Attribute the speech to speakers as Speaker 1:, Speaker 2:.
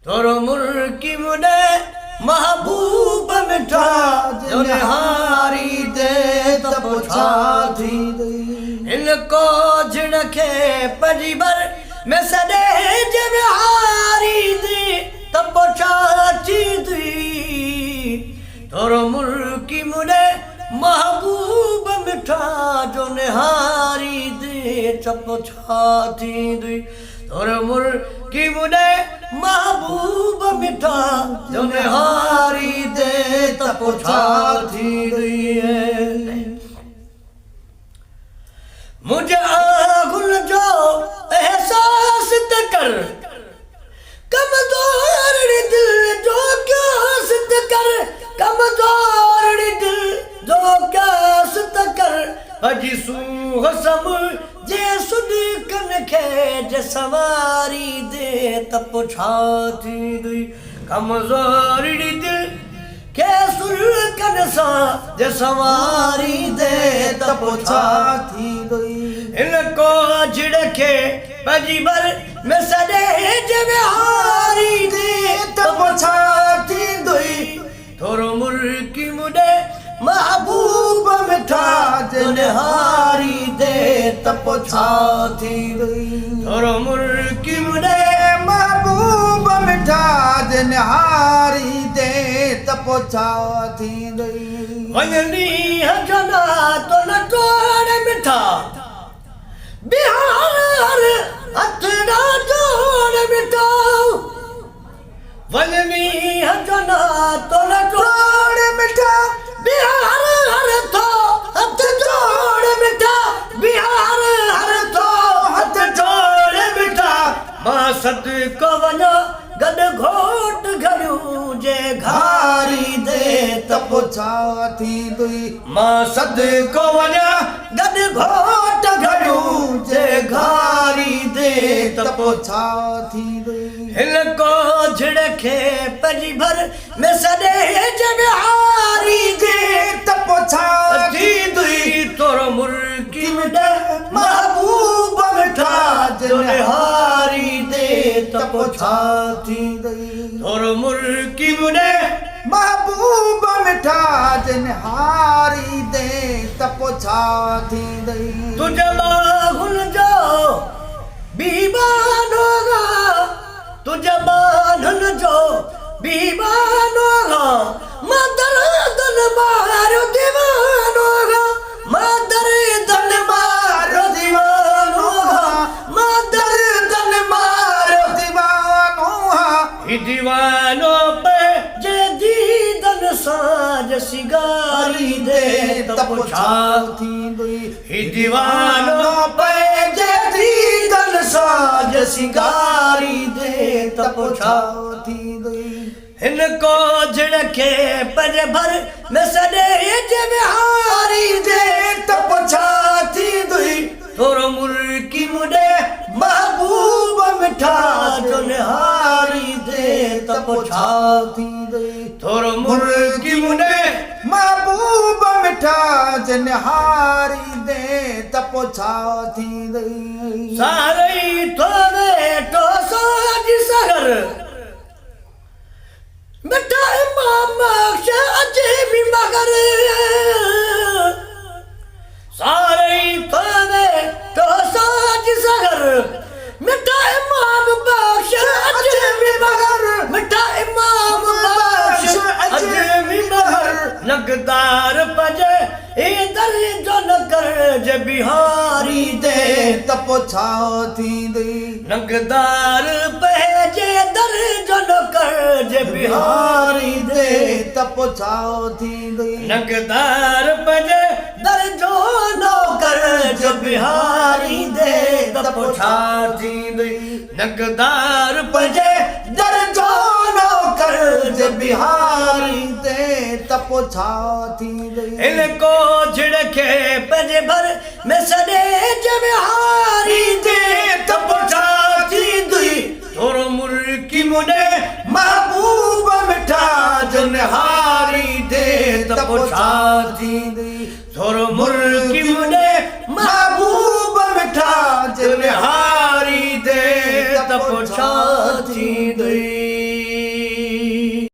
Speaker 1: तोरो मुर्की मुने महबूब मिठा जोने हारी दे तपुछा थी इनको झिड़के परिबर में सदे जब हारी दे तपुछा थी तोरो मुर्की मुने महबूब मिठा जोने हारी दे तपुछा थी तोरो मुर्की मुने महबूब मिठा जोने हारी दे तपुछा थी मुझे आगुल जो एहसास त कर कमजोर दिल जो क्यास त कर कमजोर दिल जो क्यास त कर अजी सूह सम जे सुन कन खे जे सवारी दे तपुछा थी कमजोर दिल के सुन कन सा जे सवारी दे तपुछा थी इनको झिड़के पजीबर में सदे जब हारी दे तपुछा थी थोरो मुर्की मुडे महबूब मिठा जोने हारी दे तपुछा थी थोरो मुर्की मुडे महबूब मिठा जोने हारी दे तपुछा थी वञनी हजना तो न तोड़ मिठा बिहार हथ ना जोड़ मिठा वञनी हजना तो न तोड़ मिठा बिहार हर तो हथ जोड़ मिठा बिहार हर तो हथ जोड़ मिठा मां सद को वञो गड घोट घड़ियूं जे घारी दे तपुछा थी मां सद को वञा गड घोट घड़ियूं जे घारी दे तपुछा थी हिनको झिड़के पजी भर में सदे जग हारी दे तपुछा थी तोरो मुर्की मिठा महबूब मिठा जोने हारी दे तपुछा थी तोरो मुर्की मुने महबूब मिठा जोने हारी दे तपुछा थी तुझे बाहुल जो बीबानोगा तुझे बांधन जो बीबानोगा मदर दन मारो दीवानोगा मदर दन मारो दीवानोगा मदर दन मारो दीवानोगा ही दीवानों पे जे दीदन साज सिगारी दे तपुछा थी ही दीवानों पे जे दीदन साज सिगारी दे तपुछा थी इनको झिड़के पर भर में सदे जब हारी दे तपुछा थी तोरो मुर्की मुडे महबूब मिठा जोने हारी दे तपुछा थी तोरो मुर्की मुडे महबूब मिठा जोने हारी दे तपुछा थी सारे थोरे तो साज सगर मिठा इमाम अजे भी मगर सारे थोरे तो साज सगर मिठा इमाम बख्श अजे भी मगर मिठा इमाम बख्श अजे भी मगर नगदार पजे इधर जो न कर जे बिहारी दे तपुछा थी नगदार पजे दर जो न कर जे बिहारी दे तपुछा थी नगदार पजे दर जो न कर जे बिहारी दे तपुछा थी नगदार पजे दर जो न कर जे बिहारी दे तपुछा थी इनको झिड़के पजे भर में सदे जब हारी दे तपुछा थी तोरो मुर्की मुने महबूब मिठा जोने हारी दे तपुछा थी तोरो